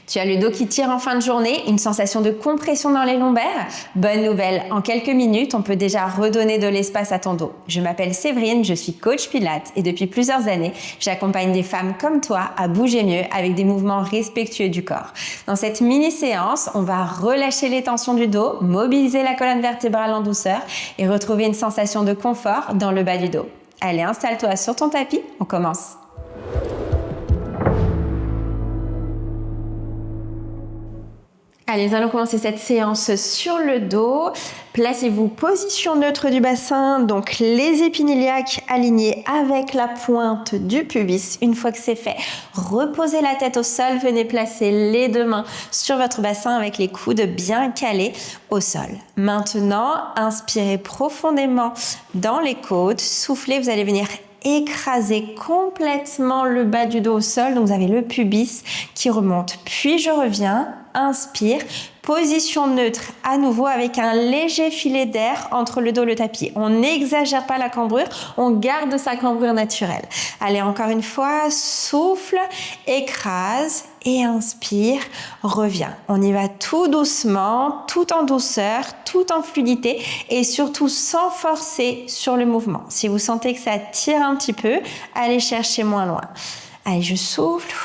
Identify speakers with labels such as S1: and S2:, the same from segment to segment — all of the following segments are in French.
S1: Tu as le dos qui tire en fin de journée, une sensation de compression dans les lombaires? Bonne nouvelle, en quelques minutes, on peut déjà redonner de l'espace à ton dos. Je m'appelle Séverine, je suis coach Pilates et depuis plusieurs années, j'accompagne des femmes comme toi à bouger mieux avec des mouvements respectueux du corps. Dans cette mini-séance, on va relâcher les tensions du dos, mobiliser la colonne vertébrale en douceur et retrouver une sensation de confort dans le bas du dos. Allez, installe-toi sur ton tapis, on commence. Allez, nous allons commencer cette séance sur le dos. Placez-vous position neutre du bassin, donc les épines iliaques alignées avec la pointe du pubis. Une fois que c'est fait, reposez la tête au sol. Venez placer les deux mains sur votre bassin avec les coudes bien calés au sol. Maintenant, inspirez profondément dans les côtes. Soufflez, vous allez venir écraser complètement le bas du dos au sol. Donc vous avez le pubis qui remonte. Puis je reviens, inspire, position neutre à nouveau avec un léger filet d'air entre le dos et le tapis. On n'exagère pas la cambrure, on garde sa cambrure naturelle. Allez, encore une fois, souffle, écrase et inspire, reviens. On y va tout doucement, tout en douceur, tout en fluidité et surtout sans forcer sur le mouvement. Si vous sentez que ça tire un petit peu, allez chercher moins loin. Allez, je souffle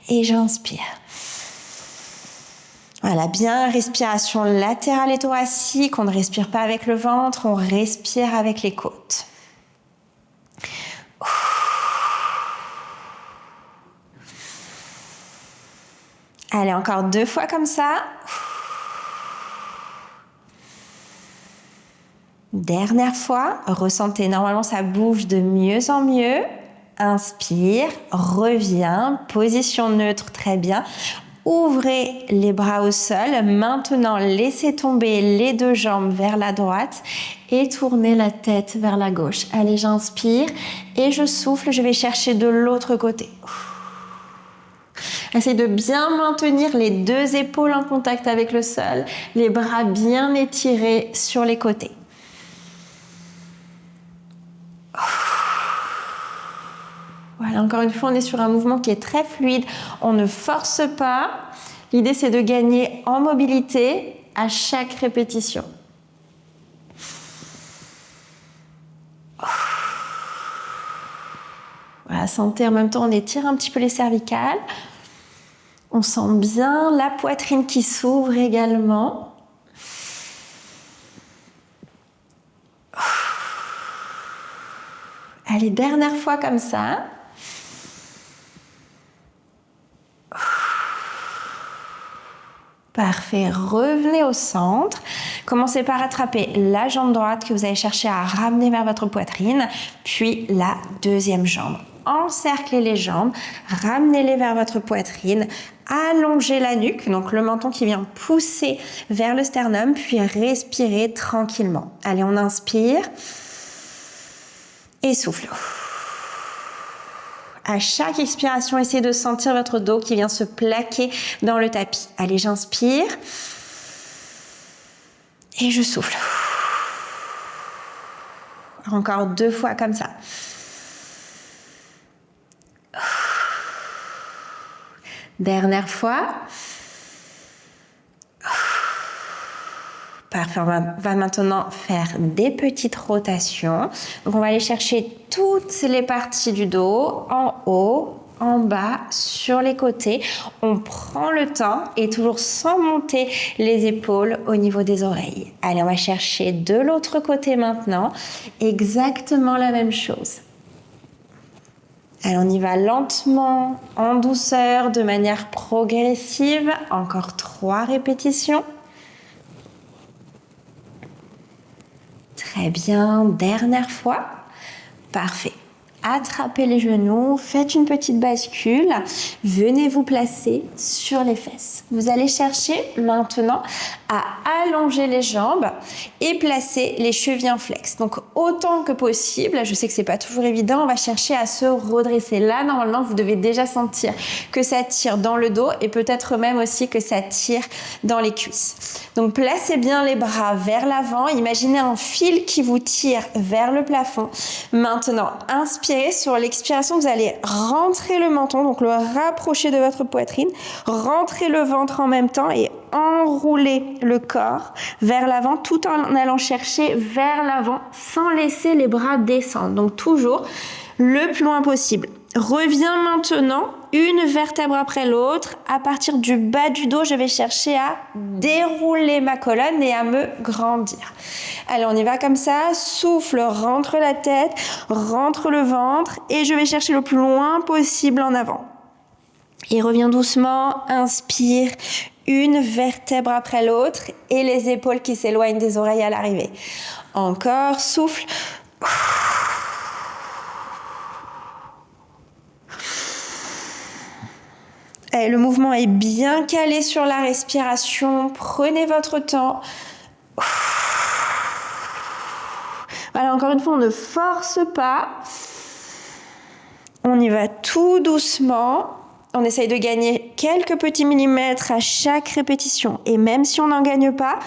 S1: et j'inspire. Voilà, bien, respiration latérale et thoracique. On ne respire pas avec le ventre, on respire avec les côtes. Allez, encore 2 fois comme ça. Dernière fois, ressentez, normalement ça bouge de mieux en mieux. Inspire, reviens, position neutre, très bien. Ouvrez les bras au sol. Maintenant, laissez tomber les 2 jambes vers la droite et tournez la tête vers la gauche. Allez, j'inspire et je souffle. Je vais chercher de l'autre côté. Essayez de bien maintenir les 2 épaules en contact avec le sol, les bras bien étirés sur les côtés. Voilà, encore une fois, on est sur un mouvement qui est très fluide. On ne force pas. L'idée, c'est de gagner en mobilité à chaque répétition. Voilà, sentez en même temps, on étire un petit peu les cervicales. On sent bien la poitrine qui s'ouvre également. Allez, dernière fois comme ça. Parfait, revenez au centre. Commencez par attraper la jambe droite que vous allez chercher à ramener vers votre poitrine, puis la deuxième jambe. Encerclez les jambes, ramenez-les vers votre poitrine, allongez la nuque, donc le menton qui vient pousser vers le sternum, puis respirez tranquillement. Allez, on inspire et souffle. À chaque expiration, essayez de sentir votre dos qui vient se plaquer dans le tapis. Allez, j'inspire et je souffle. Encore 2 fois comme ça. Dernière fois. Parfait, on va maintenant faire des petites rotations. Donc on va aller chercher toutes les parties du dos, en haut, en bas, sur les côtés. On prend le temps et toujours sans monter les épaules au niveau des oreilles. Allez, on va chercher de l'autre côté maintenant. Exactement la même chose. Allez, on y va lentement, en douceur, de manière progressive. Encore 3 répétitions. Très bien, dernière fois. Parfait. Attrapez les genoux, faites une petite bascule, venez vous placer sur les fesses. Vous allez chercher maintenant à allonger les jambes et placer les chevilles en flex. Donc autant que possible, je sais que c'est pas toujours évident, on va chercher à se redresser. Là, normalement, vous devez déjà sentir que ça tire dans le dos et peut-être même aussi que ça tire dans les cuisses. Donc placez bien les bras vers l'avant, imaginez un fil qui vous tire vers le plafond. Maintenant, inspirez inspirez, sur l'expiration, vous allez rentrer le menton, donc le rapprocher de votre poitrine, rentrer le ventre en même temps et enrouler le corps vers l'avant tout en allant chercher vers l'avant sans laisser les bras descendre. Donc toujours le plus loin possible. Reviens maintenant une vertèbre après l'autre. À partir du bas du dos, je vais chercher à dérouler ma colonne et à me grandir. Allez, on y va comme ça. Souffle, rentre la tête, rentre le ventre et je vais chercher le plus loin possible en avant. Et reviens doucement, inspire une vertèbre après l'autre et les épaules qui s'éloignent des oreilles à l'arrivée. Encore, souffle. Et le mouvement est bien calé sur la respiration. Prenez votre temps. Voilà, encore une fois, on ne force pas. On y va tout doucement. On essaye de gagner quelques petits millimètres à chaque répétition. Et même si on n'en gagne pas,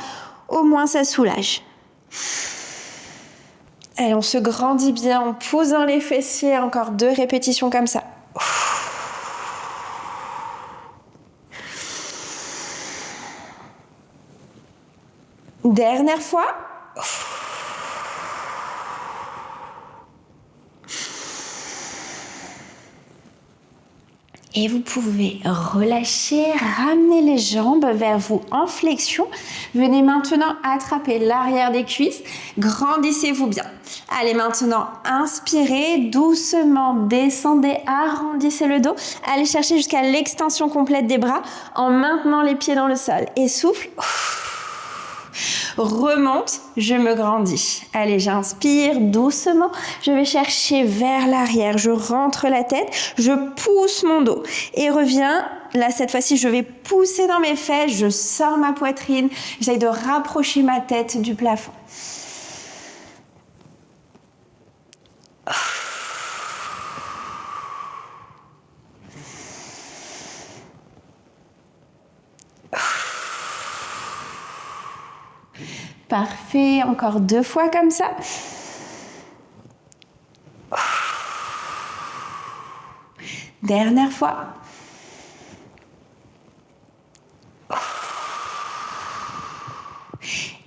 S1: au moins ça soulage. Allez, on se grandit bien en posant les fessiers. Encore 2 répétitions comme ça. Dernière fois. Et vous pouvez relâcher, ramener les jambes vers vous en flexion. Venez maintenant attraper l'arrière des cuisses. Grandissez-vous bien. Allez, maintenant, inspirez, doucement, descendez, arrondissez le dos. Allez chercher jusqu'à l'extension complète des bras en maintenant les pieds dans le sol. Et souffle. Remonte, je me grandis. Allez, j'inspire doucement. Je vais chercher vers l'arrière. Je rentre la tête. Je pousse mon dos. Et reviens. Là, cette fois-ci, je vais pousser dans mes fesses. Je sors ma poitrine. J'essaie de rapprocher ma tête du plafond. Parfait, encore 2 fois comme ça. Dernière fois.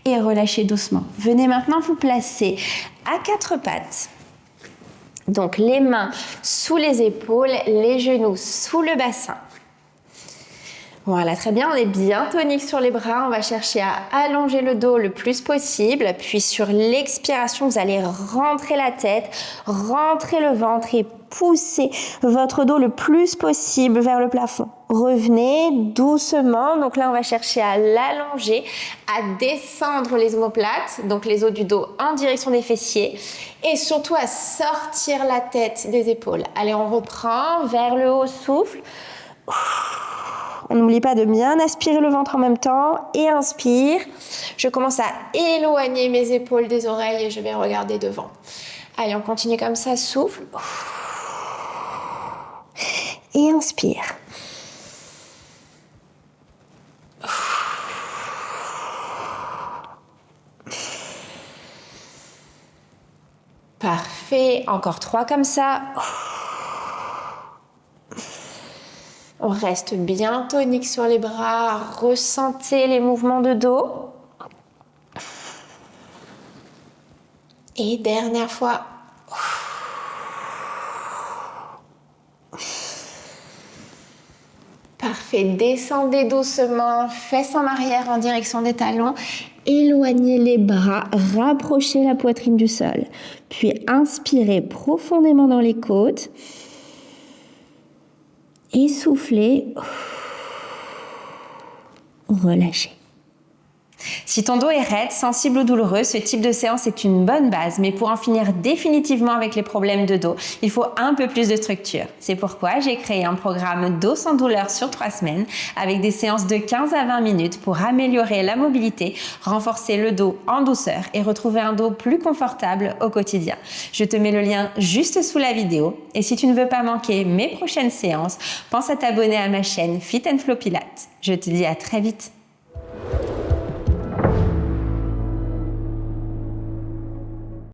S1: Et relâchez doucement. Venez maintenant vous placer à 4 pattes. Donc les mains sous les épaules, les genoux sous le bassin. Voilà, très bien, on est bien tonique sur les bras. On va chercher à allonger le dos le plus possible. Puis sur l'expiration, vous allez rentrer la tête, rentrer le ventre et pousser votre dos le plus possible vers le plafond. Revenez doucement. Donc là, on va chercher à l'allonger, à descendre les omoplates, donc les os du dos en direction des fessiers. Et surtout à sortir la tête des épaules. Allez, on reprend vers le haut, souffle. On n'oublie pas de bien aspirer le ventre en même temps et inspire. Je commence à éloigner mes épaules des oreilles et je vais regarder devant. Allez, on continue comme ça, souffle. Et inspire. Parfait, encore 3 comme ça. On reste bien tonique sur les bras, ressentez les mouvements de dos. Et dernière fois. Parfait, descendez doucement, fesses en arrière en direction des talons. Éloignez les bras, rapprochez la poitrine du sol. Puis inspirez profondément dans les côtes. Et soufflez, relâchez. Si ton dos est raide, sensible ou douloureux, ce type de séance est une bonne base, mais pour en finir définitivement avec les problèmes de dos, il faut un peu plus de structure. C'est pourquoi j'ai créé un programme dos sans douleur sur 3 semaines, avec des séances de 15 à 20 minutes pour améliorer la mobilité, renforcer le dos en douceur et retrouver un dos plus confortable au quotidien. Je te mets le lien juste sous la vidéo. Et si tu ne veux pas manquer mes prochaines séances, pense à t'abonner à ma chaîne Fit & Flow Pilates. Je te dis à très vite.